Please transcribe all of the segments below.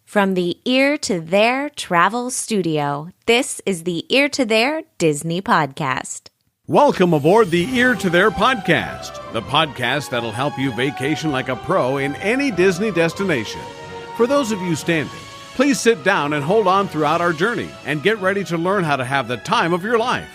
From the Ear to There Travel Studio, this is the Ear to There Disney Podcast. Welcome aboard the Ear to There Podcast, the podcast that'll help you vacation like a pro in any Disney destination. For those of you standing, please sit down and hold on throughout our journey and get ready to learn how to have the time of your life.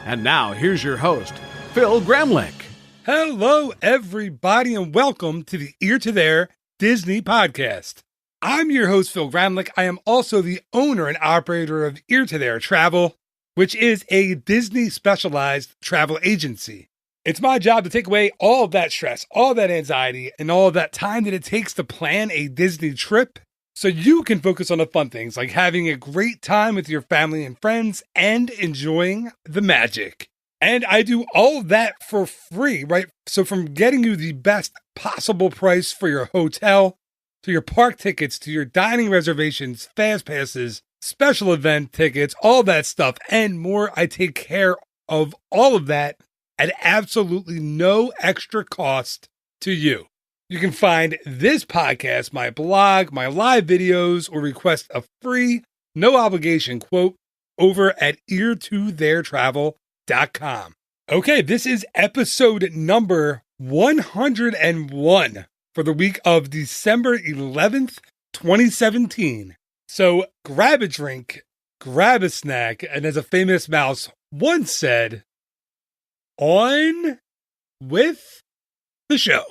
And now, here's your host, Phil Gramlich. Hello, everybody, and welcome to the Ear to There Disney Podcast. I'm your host, Phil Gramlich. I am also the owner and operator of Ear to There Travel, which is a Disney-specialized travel agency. It's my job to take away all of that stress, all of that anxiety, and all of that time that it takes to plan a Disney trip so you can focus on the fun things like having a great time with your family and friends and enjoying the magic. And I do all of that for free, right? So from getting you the best possible price for your hotel, to your park tickets, to your dining reservations, fast passes, special event tickets, all that stuff and more, I take care of all of that at absolutely no extra cost to you. You can find this podcast, my blog, my live videos, or request a free, no obligation quote over at eartotheretravel.com. Okay, this is episode number 101 for the week of December 11th, 2017. So grab a drink, grab a snack, and as a famous mouse once said, on with the show.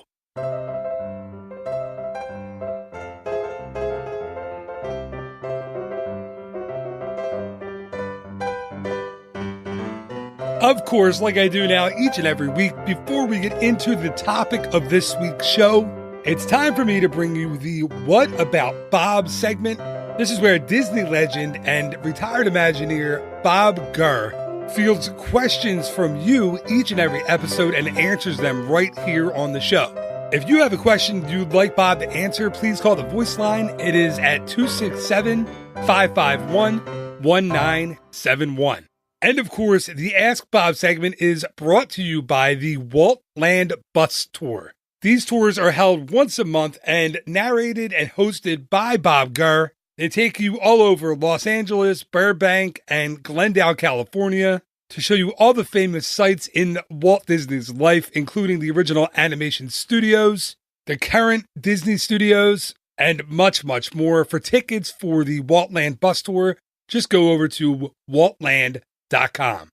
Of course, like I do now each and every week, before we get into the topic of this week's show, it's time for me to bring you the What About Bob segment. This is where Disney legend and retired Imagineer Bob Gurr fields questions from you each and every episode and answers them right here on the show. If you have a question you'd like Bob to answer, please call the voice line. It is at 267-551-1971. And of course, the Ask Bob segment is brought to you by the Walt Land Bus Tour. These tours are held once a month and narrated and hosted by Bob Gurr. They take you all over Los Angeles, Burbank, and Glendale, California to show you all the famous sites in Walt Disney's life, including the original animation studios, the current Disney studios, and much, much more. For tickets for the Walt Land Bus Tour, just go over to waltland.com.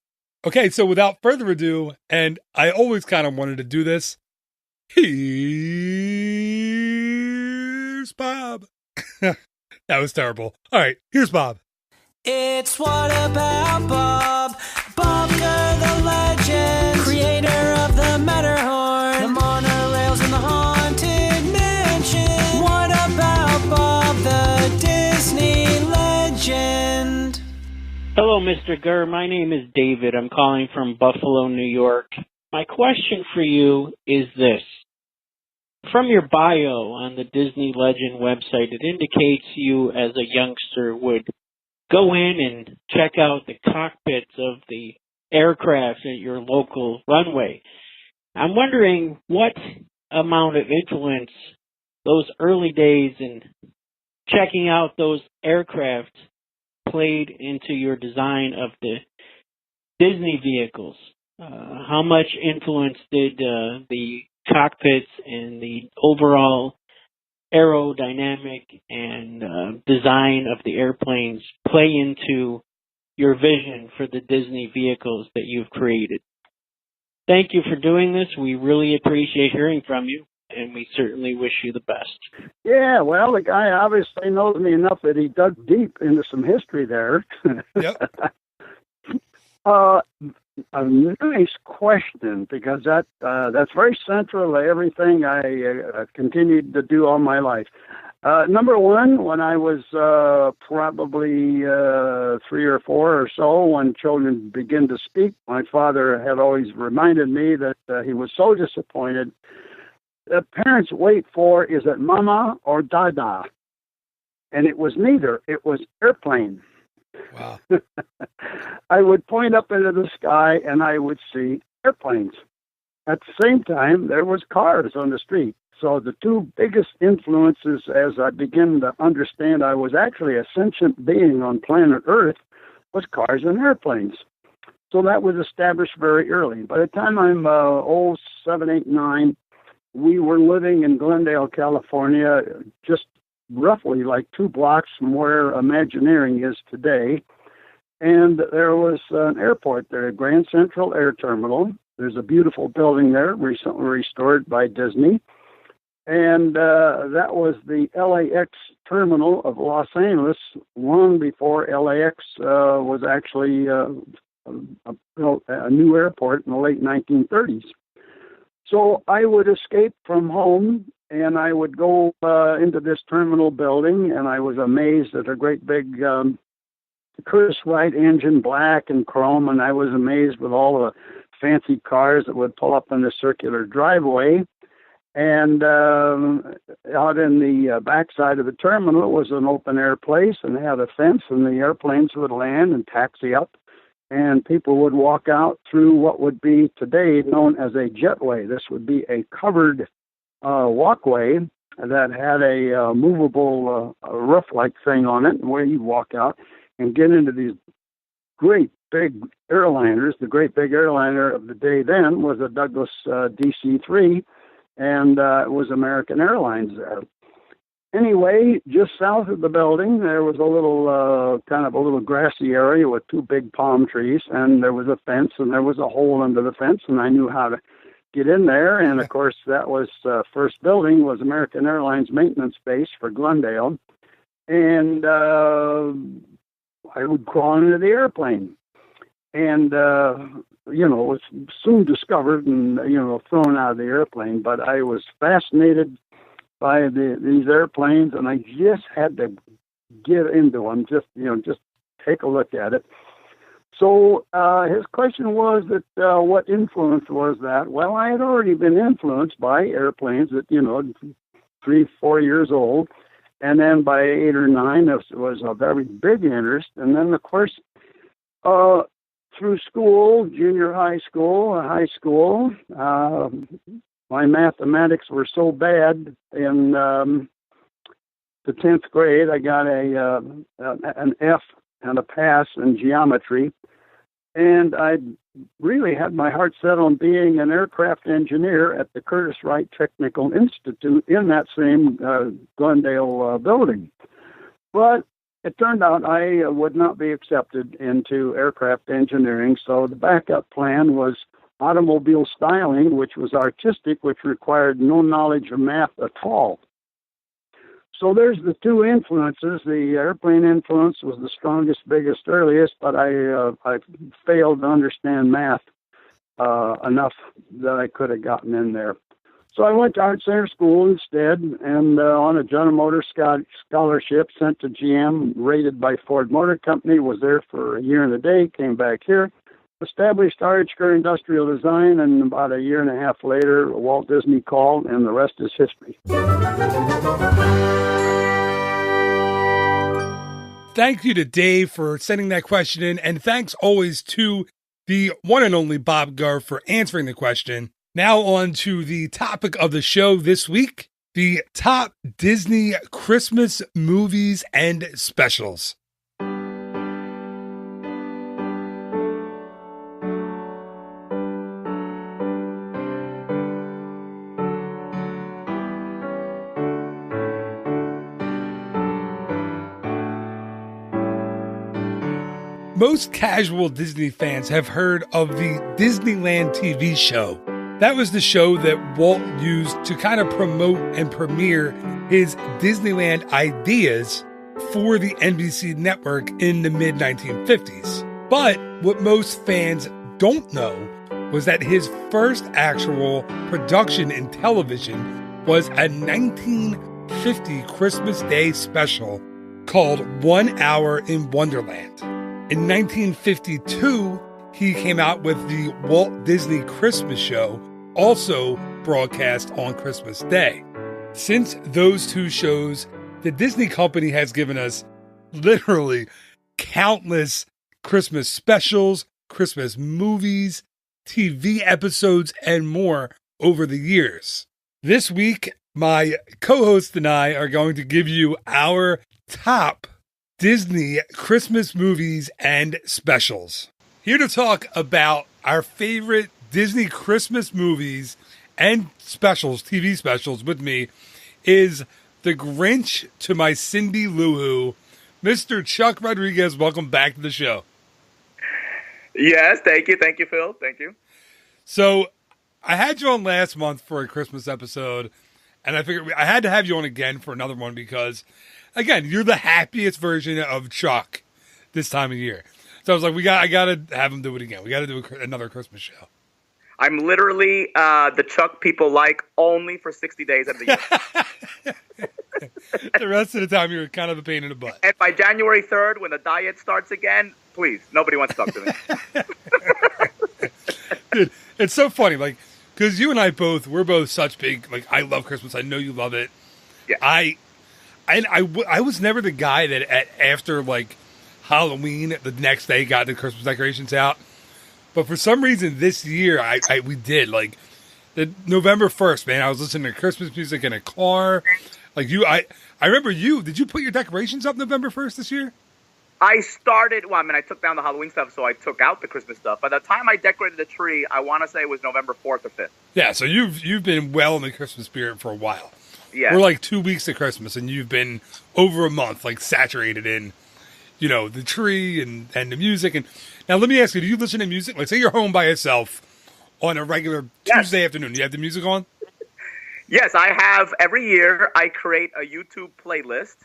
Okay, so without further ado, and I always kind of wanted to do this, here's Bob. That was terrible. All right, here's Bob. It's What About Bob? Bob Gurr, the legend, creator of the Matterhorn, the monorails and the Haunted Mansion. What about Bob, the Disney legend? Hello, Mr. Gurr. My name is David. I'm calling from Buffalo, New York. My question for you is this. From your bio on the Disney Legend website, it indicates you as a youngster would go in and check out the cockpits of the aircraft at your local runway. I'm wondering what amount of influence those early days in checking out those aircraft played into your design of the Disney vehicles. How much influence did the cockpits and the overall aerodynamic and design of the airplanes play into your vision for the Disney vehicles that you've created? Thank you for doing this. We really appreciate hearing from you, and we certainly wish you the best. Yeah, well, the guy obviously knows me enough that he dug deep into some history there. Yep. A nice question, because that's very central to everything I continued to do all my life. Number one, when I was probably 3 or 4 or so, when children begin to speak, my father had always reminded me that he was so disappointed. The parents wait for, is it mama or dada? And it was neither. It was airplane. Wow. I would point up into the sky and I would see airplanes. at the same time, there was cars on the street. So the two biggest influences as I began to understand I was actually a sentient being on planet Earth was cars and airplanes. So that was established very early. By the time I'm 7, 8, 9, we were living in Glendale, California, just roughly like 2 blocks from where Imagineering is today. And there was an airport there, Grand Central Air Terminal. There's a beautiful building there, recently restored by Disney. And that was the LAX terminal of Los Angeles long before LAX was actually built a new airport in the late 1930s. So I would escape from home and I would go into this terminal building, and I was amazed at a great big Curtiss-Wright engine, black and chrome, and I was amazed with all the fancy cars that would pull up in the circular driveway. And out in the backside of the terminal was an open-air place, and they had a fence, and the airplanes would land and taxi up, and people would walk out through what would be today known as a jetway. This would be a covered walkway that had a movable roof-like thing on it, where you walk out and get into these great big airliners. The great big airliner of the day then was a Douglas DC-3, and it was American Airlines there. Anyway, just south of the building, there was a little, kind of a little grassy area with 2 big palm trees, and there was a fence, and there was a hole under the fence, and I knew how to get in there. And of course, that was first building was American Airlines maintenance base for Glendale, and I would crawl into the airplane, and it was soon discovered and thrown out of the airplane. But I was fascinated by these airplanes, and I just had to get into them, just take a look at it. So his question was that what influence was that? Well, I had already been influenced by airplanes at 3, 4 years old, and then by 8 or 9 it was a very big interest. And then of course through school, junior high school, high school, my mathematics were so bad in the 10th grade. I got an F and a pass in geometry, and I really had my heart set on being an aircraft engineer at the Curtiss-Wright Technical Institute in that same Glendale building. But it turned out I would not be accepted into aircraft engineering, so the backup plan was automobile styling, which was artistic, which required no knowledge of math at all. So there's the 2 influences. The airplane influence was the strongest, biggest, earliest, but I failed to understand math enough that I could have gotten in there. So I went to Art Center School instead, and on a General Motors scholarship sent to GM, rated by Ford Motor Company, was there for a year and a day, came back here, established RHker Industrial Design, and about a year and a half later, Walt Disney called, and the rest is history. Thank you to Dave for sending that question in, and thanks always to the one and only Bob Gurr for answering the question. Now on to the topic of the show this week, the top Disney Christmas movies and specials. Most casual Disney fans have heard of the Disneyland TV show. That was the show that Walt used to kind of promote and premiere his Disneyland ideas for the NBC network in the mid-1950s. But what most fans don't know was that his first actual production in television was a 1950 Christmas Day special called 1 Hour in Wonderland. In 1952, he came out with the Walt Disney Christmas Show, also broadcast on Christmas Day. Since those 2 shows, the Disney Company has given us literally countless Christmas specials, Christmas movies, TV episodes, and more over the years. This week, my co-host and I are going to give you our top Disney Christmas movies and specials. Here to talk about our favorite Disney Christmas movies and specials, TV specials with me, is the Grinch to my Cindy Lou Who, Mr. Chuck Rodriguez. Welcome back to the show. Yes, thank you, Phil. Thank you. So, I had you on last month for a Christmas episode, and I figured I had to have you on again for another one because, again, you're the happiest version of Chuck this time of year. So I was like, I gotta have him do it again. We gotta do another Christmas show. I'm literally the Chuck people like only for 60 days of the year. The rest of the time, you're kind of a pain in the butt. And by January 3rd, when the diet starts again, please, nobody wants to talk to me. Dude, it's so funny, like, because you and I we're both such big, like, I love Christmas. I know you love it. Yeah. I was never the guy that after, like, Halloween, the next day got the Christmas decorations out. But for some reason this year, we did. Like, the November 1st, man, I was listening to Christmas music in a car. Like, I remember did you put your decorations up November 1st this year? I took down the Halloween stuff, so I took out the Christmas stuff. By the time I decorated the tree, I want to say it was November 4th or 5th. Yeah, so you've been well in the Christmas spirit for a while. Yeah. We're like 2 weeks to Christmas, and you've been over a month, like, saturated in, you know, the tree and the music. And now let me ask you, do you listen to music? Like, say you're home by yourself on a regular Tuesday afternoon. Do you have the music on? Yes, I have. Every year, I create a YouTube playlist,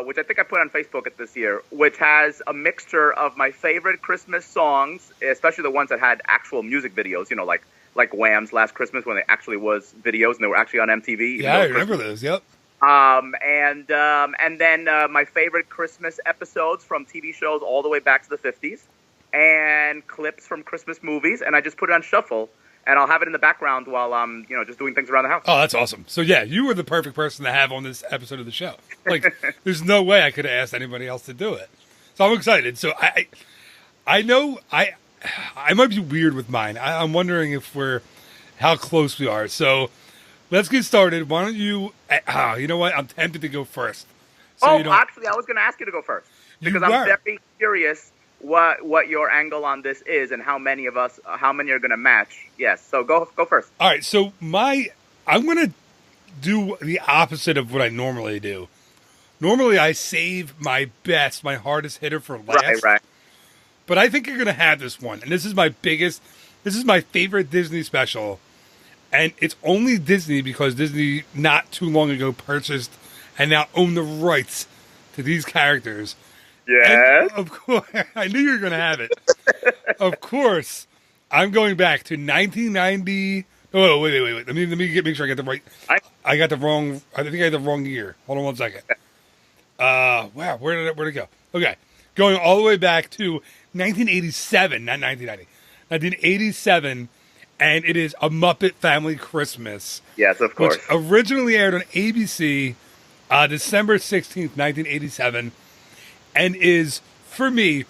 which I think I put on Facebook this year, which has a mixture of my favorite Christmas songs, especially the ones that had actual music videos, you know, like Wham's Last Christmas, when they actually was videos and they were actually on MTV. Yeah, I remember those, yep. And then my favorite Christmas episodes from TV shows all the way back to the 50s, and clips from Christmas movies, and I just put it on shuffle, and I'll have it in the background while I'm, just doing things around the house. Oh, that's awesome. So yeah, you were the perfect person to have on this episode of the show. Like, there's no way I could have asked anybody else to do it. So I'm excited. So I know I might be weird with mine. I'm wondering how close we are. So let's get started. Why don't you, you know what? I'm tempted to go first. So actually, I was going to ask you to go first because I'm very curious what your angle on this is and how many are going to match. Yes, so go first. All right, so I'm going to do the opposite of what I normally do. Normally, I save my hardest hitter for last. Right. But I think you're going to have this one, and this is my favorite Disney special, and it's only Disney because Disney not too long ago purchased and now own the rights to these characters. Yes. And of course, I knew you were going to have it. Of course, I'm going back to 1990. Oh, wait. Let me make sure I get the right. I got the wrong. I think I had the wrong year. Hold on one second. Wow, where'd it go? Okay, going all the way back to 1987, not 1990. 1987, and it is A Muppet Family Christmas. Yes, of course. Which originally aired on ABC, December 16th, 1987. And is, for me,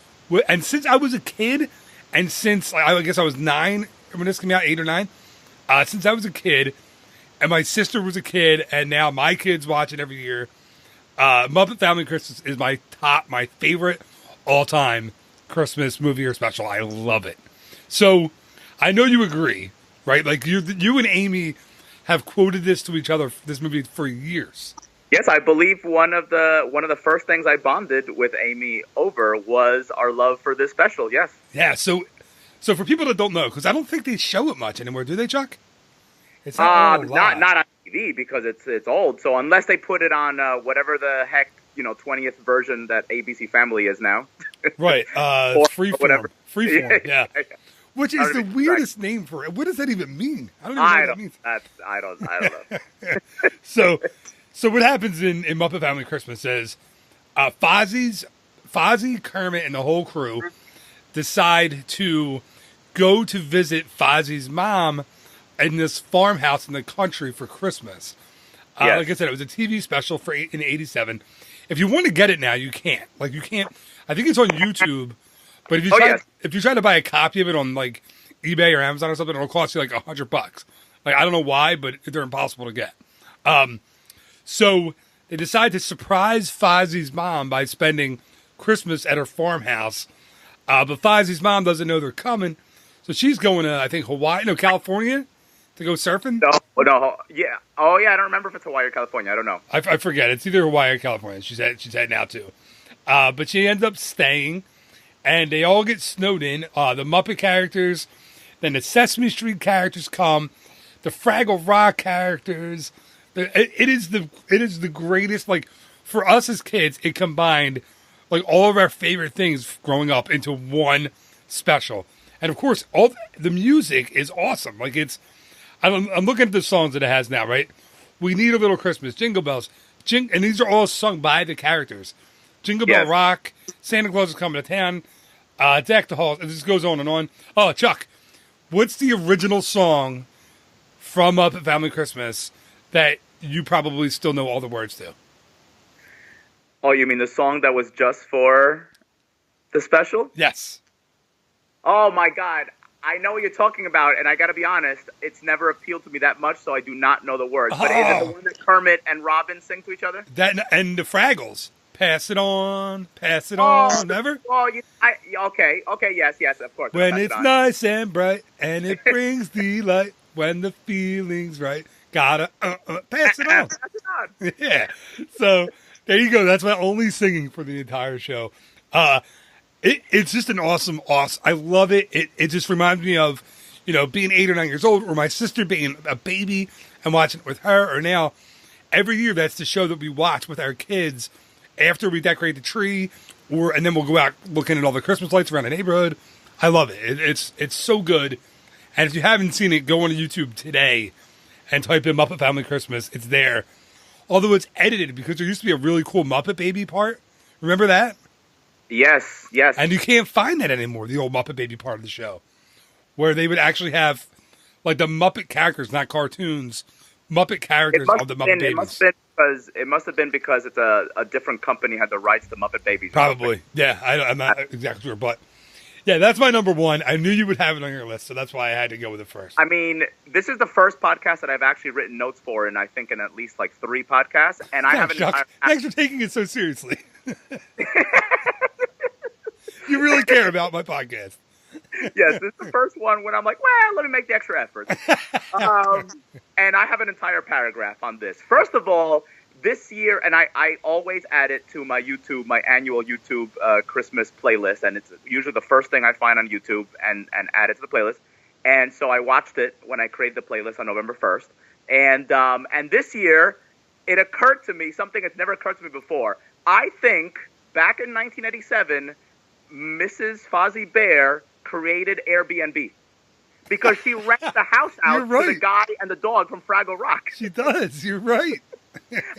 and since I was a kid, and since, I guess I was 9 when this came out, 8 or 9, since I was a kid, and my sister was a kid, and now my kids watch it every year, Muppet Family Christmas is my favorite all-time Christmas movie or special. I love it. So, I know you agree, right? Like, you and Amy have quoted this to each other, this movie, for years. Yes, I believe one of the first things I bonded with Amy over was our love for this special. Yes. Yeah. So for people that don't know, because I don't think they show it much anymore, do they, Chuck? It's not on TV because it's old. So unless they put it on whatever the heck 20th version that ABC Family is now. Right. Freeform. Whatever. Freeform. Yeah. Which is the weirdest name for it. What does that even mean? I don't even know what that means. I don't know. So what happens in Muppet Family Christmas is Fozzie, Kermit, and the whole crew decide to go to visit Fozzie's mom in this farmhouse in the country for Christmas. Yes. Like I said, it was a TV special in '87. If you want to get it now, you can't. Like, you can't. I think it's on YouTube. But if you try to buy a copy of it on like eBay or Amazon or something, it'll cost you like $100. Like, I don't know why, but they're impossible to get. So they decide to surprise Fozzie's mom by spending Christmas at her farmhouse. But Fozzie's mom doesn't know they're coming. So she's going to, I think, California to go surfing? No, yeah. Oh, yeah, I don't remember if it's Hawaii or California. I don't know. I forget. It's either Hawaii or California. She's heading out to. But she ends up staying, and they all get snowed in. The Muppet characters, then the Sesame Street characters come, the Fraggle Rock characters. It is the greatest. Like, for us as kids, it combined like all of our favorite things growing up into one special. And of course, all the music is awesome. Like, I'm looking at the songs that it has now, right? We Need a Little Christmas, Jingle Bells, and these are all sung by the characters. Jingle Bell Rock, Santa Claus is Coming to Town, Deck the Halls, and this goes on and on. Oh, Chuck, what's the original song from Muppet Family Christmas that you probably still know all the words to? Oh, you mean the song that was just for the special? Yes. Oh, my God. I know what you're talking about, and I got to be honest, it's never appealed to me that much, so I do not know the words. But is it the one that Kermit and Robin sing to each other? That and the Fraggles. Pass it on, never? Oh, okay, yes, of course. When it's nice and bright, and it brings the light, when the feeling's right, gotta pass it on. Pass it on. Yeah. So there you go. That's my only singing for the entire show. It's just an awesome. I love it. It just reminds me of, being 8 or 9 years old, or my sister being a baby and watching it with her. Or now, every year, that's the show that we watch with our kids after we decorate the tree, and then we'll go out looking at all the Christmas lights around the neighborhood. I love it. It's so good. And if you haven't seen it, go on to YouTube today and type in Muppet Family Christmas. It's there. Although it's edited, because there used to be a really cool Muppet Baby part. Remember that? Yes. And you can't find that anymore, the old Muppet Baby part of the show, where they would actually have, like, the Muppet characters, not cartoons, Muppet characters of the Muppet Babies. It must have been because it's a different company had the rights to Muppet Babies. Probably. Yeah, I'm not exactly sure, but yeah, that's my number one. I knew you would have it on your list, so that's why I had to go with it first. I mean, this is the first podcast that I've actually written notes for, and I think in at least like 3 podcasts, and I haven't. Thanks for taking it so seriously. You really care about my podcast. Yes, this is the first one when I'm like, well, let me make the extra effort. And I have an entire paragraph on this. First of all, this year, and I always add it to my annual YouTube Christmas playlist, and it's usually the first thing I find on YouTube and add it to the playlist. And so I watched it when I created the playlist on November 1st. And this year, it occurred to me, something that's never occurred to me before. I think back in 1987, Mrs. Fozzie Bear created Airbnb because she rents the house out to the guy and the dog from Fraggle Rock. She does. You're right.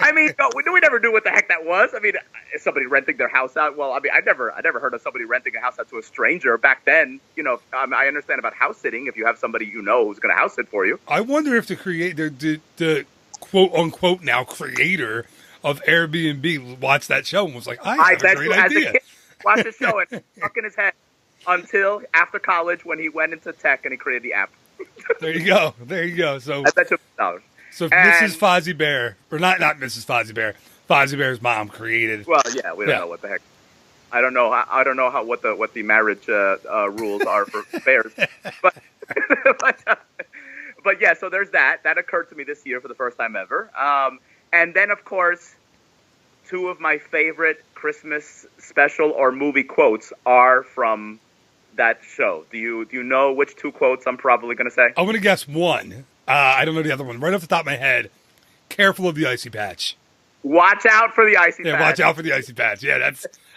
I mean, we never knew what the heck that was. I mean, is somebody renting their house out? Well, I mean, I never heard of somebody renting a house out to a stranger back then. I understand about house sitting if you have somebody who's going to house sit for you. I wonder if the quote unquote now creator of Airbnb watched that show and was like, I have a great idea. As a kid, watched the show and stuck in his head until after college when he went into tech and he created the app. There you go. So I bet you $1. So Mrs. Fozzie Bear, or not Mrs. Fozzie Bear, Fozzie Bear's mom created. Well, yeah, we don't know what the heck. I don't know what the marriage rules are for bears, but yeah. So there's that. That occurred to me this year for the first time ever. And then of course, 2 of my favorite Christmas special or movie quotes are from that show. Do you know which 2 quotes I'm probably going to say? I'm going to guess one. I don't know the other one. Right off the top of my head, careful of the icy patch. Watch out for the icy patch. Yeah, watch out for the icy patch. Yeah,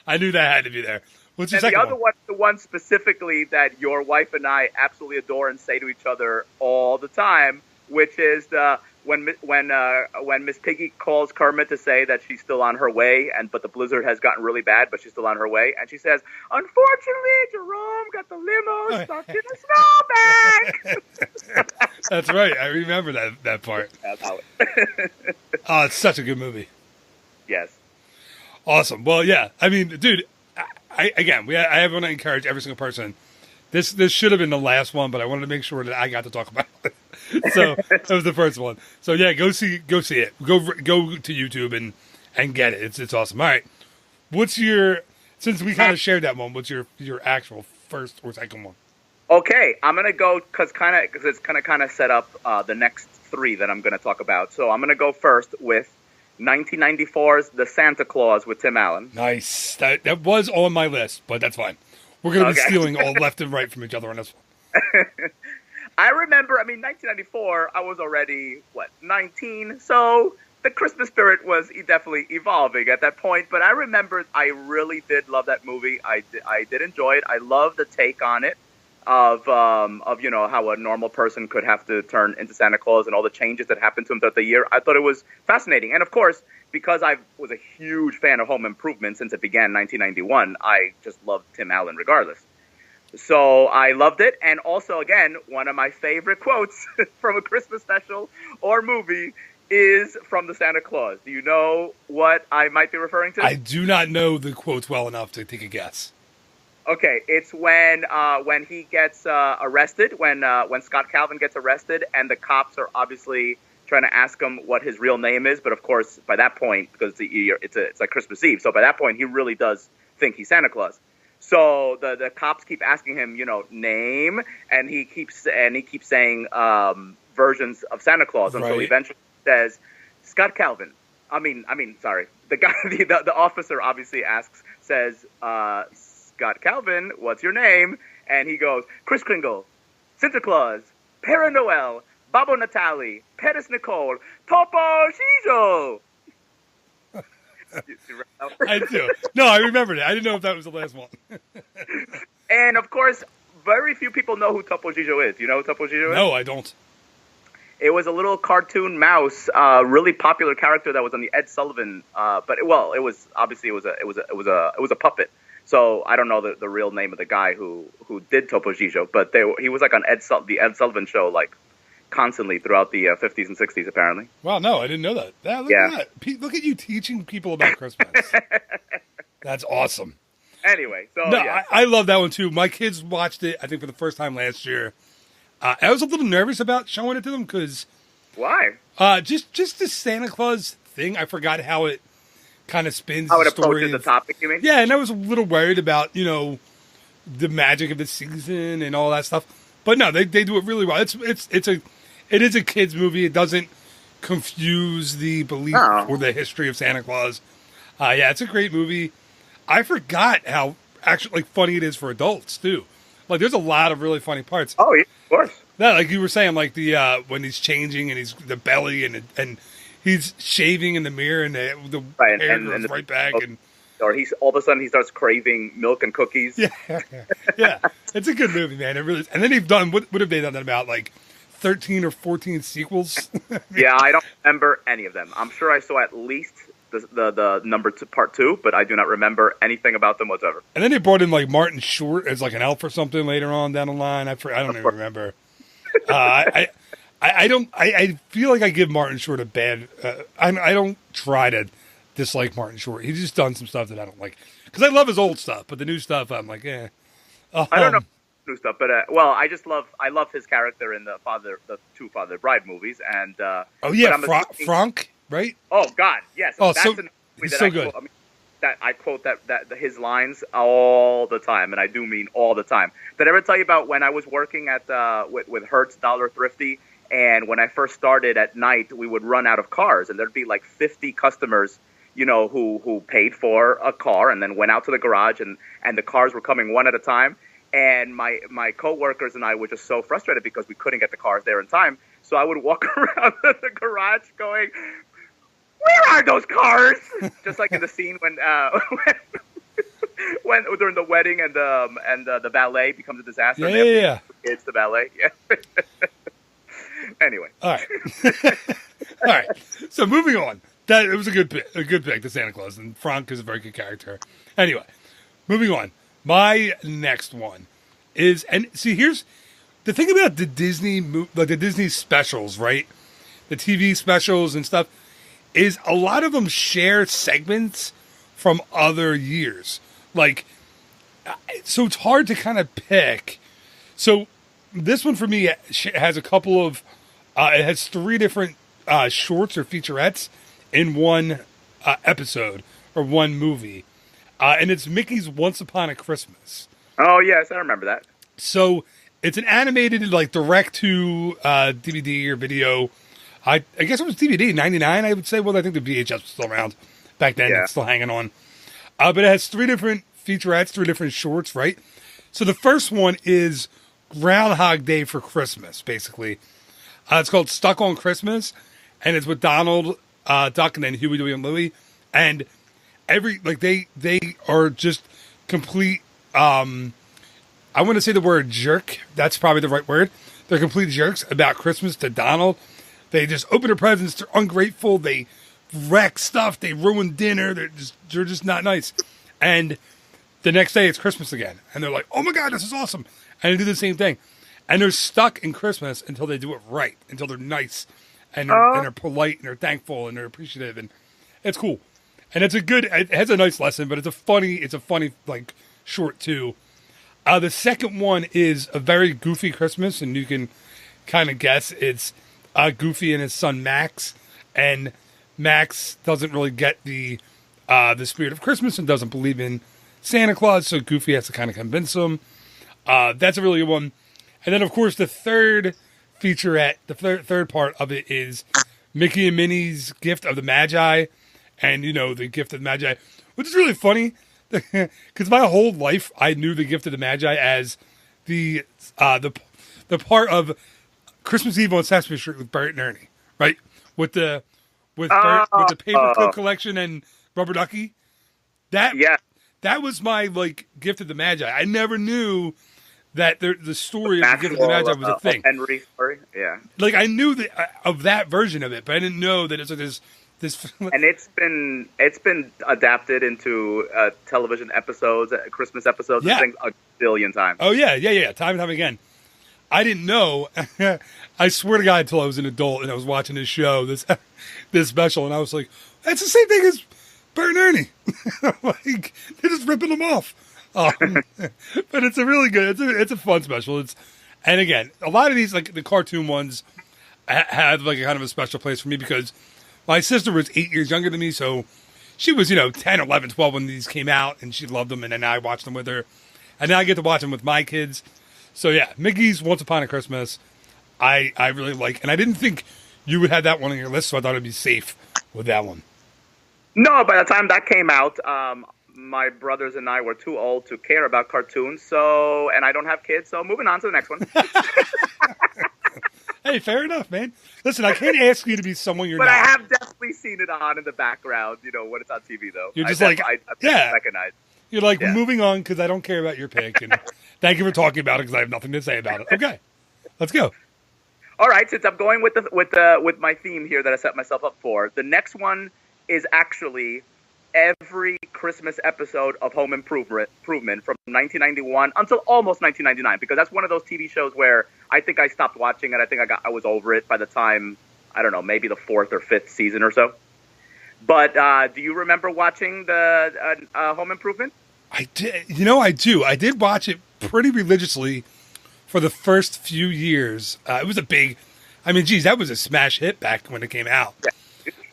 I knew that had to be there. What's your second one? The other one, the one specifically that your wife and I absolutely adore and say to each other all the time, which is when Miss Piggy calls Kermit to say that she's still on her way, but the blizzard has gotten really bad, but she's still on her way, and she says, "Unfortunately, Jerome got the limo stuck in a snowbank." That's right. I remember that part. Oh, it's such a good movie. Yes. Awesome. Well, yeah. I mean, dude, I want to encourage every single person This should have been the last one, but I wanted to make sure that I got to talk about it. So that was the first one. So yeah, go see it. Go to YouTube and get it. It's awesome. All right, what's your, since we kind of shared that one, what's your actual first or second one? Okay, I'm gonna go because it's kind of set up the next three that I'm gonna talk about. So I'm gonna go first with 1994's The Santa Claus with Tim Allen. Nice. That was on my list, but that's fine. We're going to be stealing all left and right from each other on this one. I remember, 1994, I was already, 19? So the Christmas spirit was definitely evolving at that point. But I remember I really did love that movie. I did enjoy it. I love the take on it of how a normal person could have to turn into Santa Claus and all the changes that happened to him throughout the year. I thought it was fascinating. And of course, because I was a huge fan of Home Improvement since it began in 1991, I just loved Tim Allen regardless. So I loved it. And also, again, one of my favorite quotes from a Christmas special or movie is from the Santa Claus. Do you know what I might be referring to? I do not know the quotes well enough to take a guess. Okay, it's when he gets arrested, when Scott Calvin gets arrested, and the cops are obviously trying to ask him what his real name is. But of course, by that point, because it's like Christmas Eve, so by that point, he really does think he's Santa Claus. So the cops keep asking him, name, and he keeps saying versions of Santa Claus until he eventually says Scott Calvin. Sorry, the guy, the officer obviously says Scott Calvin, what's your name? And he goes, Kris Kringle, Santa Claus, Père Noël, Babbo Natale, Pettis Nicole, Topo Gigio. I do. No, I remembered it. I didn't know if that was the last one. And of course, very few people know who Topo Gigio is. Do you know who Topo Gigio is? No, I don't. It was a little cartoon mouse, really popular character that was on the Ed Sullivan. It was a puppet. So I don't know the real name of the guy who did Topo Gigio, but he was like on the Ed Sullivan show like constantly throughout the 50s and 60s apparently. Wow, no, I didn't know that. Look at that. Look at you teaching people about Christmas. That's awesome. Anyway, so no, yeah. I love that one too. My kids watched it, I think, for the first time last year. I was a little nervous about showing it to them because why? Just the Santa Claus thing. I forgot how it kind of spins how the it approaches the topic, you mean? Yeah, and I was a little worried about, the magic of the season and all that stuff. But no, they do it really well. It is a kids movie. It doesn't confuse the belief or the history of Santa Claus. Yeah, it's a great movie. I forgot how actually funny it is for adults too. Like there's a lot of really funny parts. Oh, yeah, of course. Yeah, like you were saying, like the when he's changing and he's the belly and he's shaving in the mirror and the hair goes right back or he's all of a sudden he starts craving milk and cookies. Yeah, yeah, it's a good movie, man. It really is. And then they've done what have they done about like 13 or 14 sequels? Yeah, I don't remember any of them. I'm sure I saw at least the number two, part 2, but I do not remember anything about them whatsoever. And then they brought in like Martin Short as like an elf or something later on down the line. I don't even remember. I feel like I give Martin Short a bad. I don't try to dislike Martin Short. He's just done some stuff that I don't like because I love his old stuff, but the new stuff I'm like, eh. I don't know new stuff, but I love his character in the two Father Bride movies, and Frank, right? Oh God, yes. Oh, that's so good. I quote that his lines all the time, and I do mean all the time. Did I ever tell you about when I was working at with Hertz Dollar Thrifty, and when I first started at night, we would run out of cars, and there'd be like 50 customers, who paid for a car and then went out to the garage, and the cars were coming one at a time, and my coworkers and I were just so frustrated because we couldn't get the cars there in time. So I would walk around the garage going, where are those cars? Just like in the scene when during the wedding and the ballet becomes a disaster. Yeah. It's the ballet. Yeah. Anyway. All right. All right. So moving on. It was a good pick, the Santa Claus, and Frank is a very good character. Anyway, moving on. My next one is, and see, here's the thing about the Disney specials, right? The TV specials and stuff. Is a lot of them share segments from other years. Like, so it's hard to kind of pick So this one for me has a couple of, it has 3 different shorts or featurettes in one episode or one movie. And it's Mickey's Once Upon a Christmas. Oh, yes, I remember that. So it's an animated, like, direct-to DVD or video. I guess it was DVD, 99, I would say. Well, I think the VHS was still around back then. Yeah. It's still hanging on. But it has 3 different featurettes, 3 different shorts, right? So the first one is Groundhog Day for Christmas, basically. It's called Stuck on Christmas, and it's with Donald Duck and then Huey, Dewey, and Louie. And they are just complete, I want to say the word jerk. That's probably the right word. They're complete jerks about Christmas to Donald. They just open their presents. They're ungrateful. They wreck stuff. They ruin dinner. They're just not nice. And the next day it's Christmas again. And they're like, oh my God, this is awesome. And they do the same thing. And they're stuck in Christmas until they do it right, until they're nice and they're polite and they're thankful and they're appreciative. And it's cool. And it has a nice lesson, but it's a funny like short too. The second one is A Very Goofy Christmas, and you can kind of guess it's Goofy and his son Max. And Max doesn't really get the spirit of Christmas and doesn't believe in Santa Claus, so Goofy has to kind of convince him. That's a really good one. And then, of course, the third featurette, the third part of it is Mickey and Minnie's Gift of the Magi. And, the Gift of the Magi, which is really funny, because my whole life I knew the Gift of the Magi as the part of Christmas Eve on Sesame Street with Bert and Ernie, right? With Bert, with the paperclip collection and Rubber Ducky. That was my Gift of the Magi. I never knew that the story of the Gift of the Magi was a thing. Henry story, yeah. I knew of that version of it, but I didn't know that it's this. And it's been adapted into television episodes, Christmas episodes, and things a billion times. Oh yeah, time and time again. I didn't know. I swear to God, until I was an adult and I was watching this show, this special, and I was like, "That's the same thing as Bert and Ernie." They're just ripping them off. But it's a really good. It's a fun special. And again, a lot of these the cartoon ones have a kind of a special place for me because my sister was 8 years younger than me, so she was, 10, 11, 12 when these came out, and she loved them, and then I watched them with her. And now I get to watch them with my kids. So, yeah, Mickey's Once Upon a Christmas, I really like. And I didn't think you would have that one on your list, so I thought it'd be safe with that one. No, by the time that came out, my brothers and I were too old to care about cartoons, and I don't have kids, so moving on to the next one. Hey, fair enough, man. Listen, I can't ask you to be someone you're but not. But I have definitely seen it on in the background, when it's on TV, though. You're just I recognize. You're moving on because I don't care about your pick, and thank you for talking about it because I have nothing to say about it. Okay, let's go. All right, since I'm going with my theme here that I set myself up for, the next one is actually every Christmas episode of Home Improvement from 1991 until almost 1999, because that's one of those TV shows where I think I stopped watching it. I think I was over it by the time, I don't know, maybe the 4th or 5th season or so. But do you remember watching the Home Improvement? I did. I do. I did watch it pretty religiously for the first few years. It was a big, that was a smash hit back when it came out. Yeah.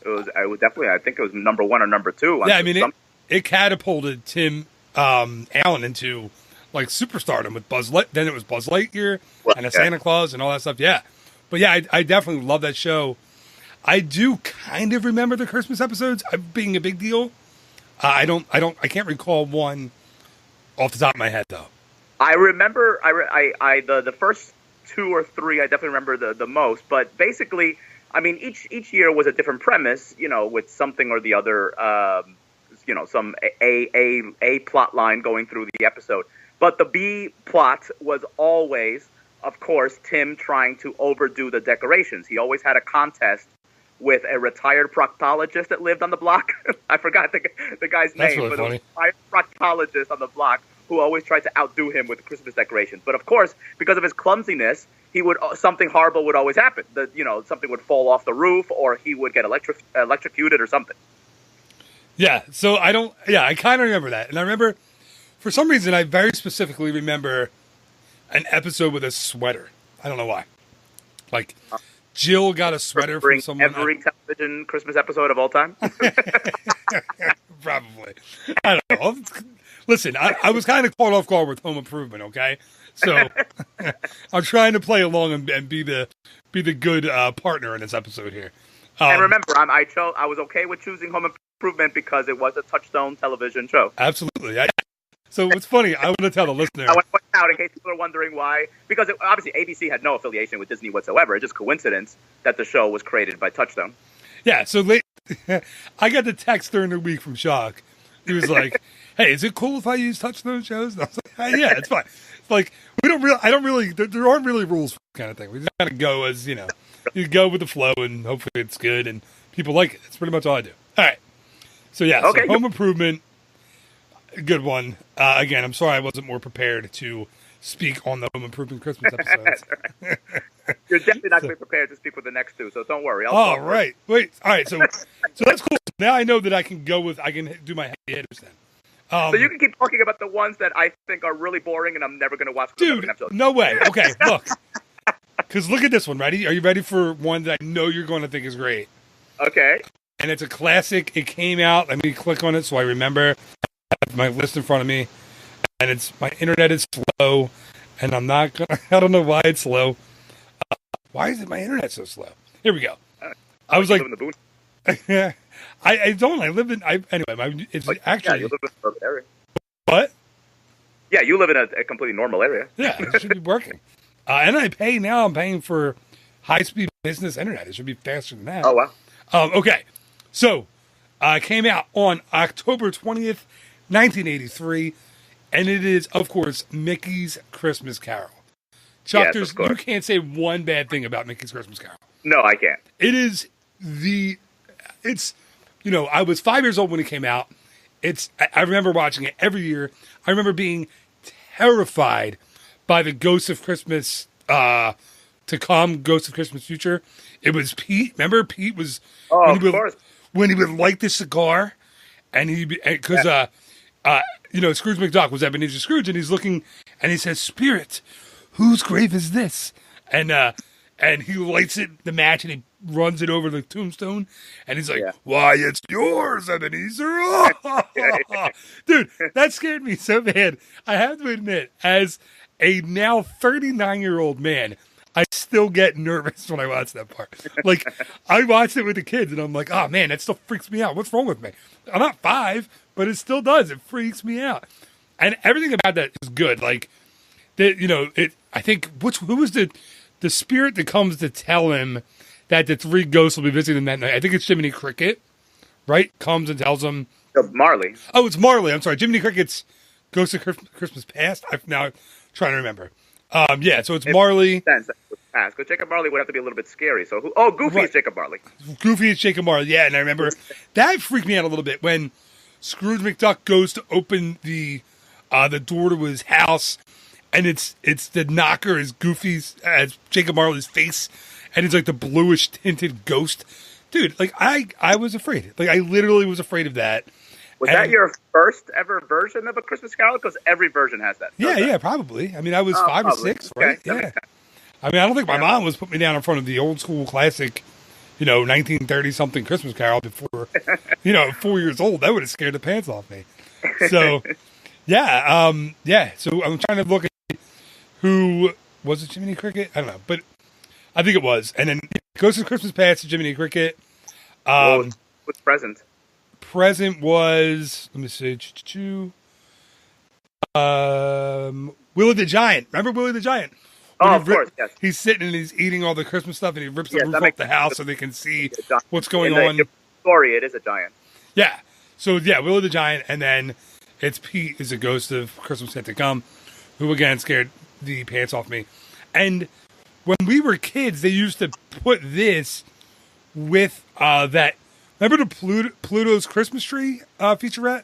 It was definitely, I think it was number 1 or number 2. Yeah, it catapulted Tim Allen into superstardom with Buzz Lightyear. Then it was Buzz Lightyear and Santa Claus and all that stuff. Yeah, but yeah, I definitely love that show. I do kind of remember the Christmas episodes being a big deal. I can't recall one off the top of my head though. I remember the first 2 or 3. I definitely remember the most. But basically, each year was a different premise, with something or the other, some a plot line going through the episode. But the B plot was always, of course, Tim trying to overdo the decorations. He always had a contest with a retired proctologist that lived on the block. I forgot the guy's name, really but funny. It was a retired proctologist on the block who always tried to outdo him with Christmas decorations. But of course, because of his clumsiness, something horrible would always happen. Something would fall off the roof, or he would get electrocuted or something. Yeah, so I kind of remember that. And I remember, for some reason, I very specifically remember an episode with a sweater. I don't know why. Like, Jill got a sweater from someone. Every television Christmas episode of all time? Probably. I don't know. Listen, I was kind of caught off guard with Home Improvement, okay? So I'm trying to play along and be the good partner in this episode here. And remember, I was okay with choosing Home Improvement because it was a Touchstone television show. Absolutely. So what's funny, I want to tell the listener. I want to point out, in case people are wondering why, because obviously ABC had no affiliation with Disney whatsoever. It's just coincidence that the show was created by Touchstone. Yeah, so I got the text during the week from Shock. He was like, "Hey, is it cool if I use Touchstone shows?" And I was like, "Yeah, it's fine." It's like there aren't really rules for that kind of thing. We just kind of go as you go with the flow, and hopefully it's good and people like it. That's pretty much all I do. All right, so yeah, okay, so Home Improvement, good one. Again, I'm sorry I wasn't more prepared to speak on the Home Improvement Christmas episodes. You're definitely not going to be prepared to speak with the next two, so don't worry. All right. Wait. All right. So that's cool. Now I know that I can do my heavy hitters then. So you can keep talking about the ones that I think are really boring and I'm never going to watch. Dude, no way. Okay, look. Because look at this one. Ready? Are you ready for one that I know you're going to think is great? Okay. And it's a classic. It came out. Let me click on it so I remember. I have my list in front of me. And my internet is slow. And I'm not going to, I don't know why it's slow. Why is my internet so slow? Here we go. I was like, live in the boon. I don't. I live in. Anyway, it's actually. Yeah, you live in a urban area. What? Yeah, you live in a completely normal area. Yeah, it should be working. And I'm paying for high-speed business internet. It should be faster than that. Oh, wow. Okay. So, it came out on October 20th, 1983. And it is, of course, Mickey's Christmas Carol. Chuck, yes, you can't say one bad thing about Mickey's Christmas Carol. No, I can't. It is I was 5 years old when it came out. I remember watching it every year. I remember being terrified by the Ghost of Christmas Ghost of Christmas Future. It was Pete. Remember Pete was of course. When he would light the cigar, and Scrooge McDuck was Ebenezer Scrooge, and he's looking, and he says, "Spirit, whose grave is this?" And he lights it, the match, and he runs it over the tombstone, and he's like, "Why, it's yours, Ebenezer!" Dude, that scared me so bad. I have to admit, as a now 39-year-old man, I still get nervous when I watch that part. Like, I watched it with the kids, and I'm like, "Oh man, that still freaks me out. What's wrong with me?" I'm not 5, but it still does. It freaks me out, and everything about that is good. Like, I think who was the spirit that comes to tell him that the 3 ghosts will be visiting him that night? I think it's Jiminy Cricket, right? Comes and tells him. Marley. Oh, it's Marley. I'm sorry. Jiminy Cricket's Ghost of Christmas Past. I'm now trying to remember. So it's Marley. Because Jacob Marley would have to be a little bit scary. So Goofy is Jacob Marley. Goofy is Jacob Marley. Yeah, and I remember that freaked me out a little bit when Scrooge McDuck goes to open the door to his house. And it's the knocker is Goofy's, as Jacob Marley's face, and it's like the bluish tinted ghost. Dude, like I was afraid. Like I literally was afraid of that. Was that your first ever version of A Christmas Carol? Because every version has that. Yeah, probably. I mean, I was 5 or 6, right? Okay. Yeah. I mean, I don't think my mom was putting me down in front of the old school classic, 1930-something Christmas Carol before, 4 years old. That would have scared the pants off me. So, So I'm trying to look at who was it, Jiminy Cricket? I don't know, but I think it was. And then Ghost of Christmas Past to Jiminy Cricket. What's present? Present was, let me see, Willie the Giant. Remember Willie the Giant? Of course, yes. He's sitting and he's eating all the Christmas stuff, and he rips the roof off the house so they can see what's going on. The story, it is a giant. Yeah. So, Willie the Giant, and then it's Pete is a ghost of Christmas yet to come, who, again, scared the pants off me. And when we were kids, they used to put this with that. Remember the Pluto's Christmas tree featurette?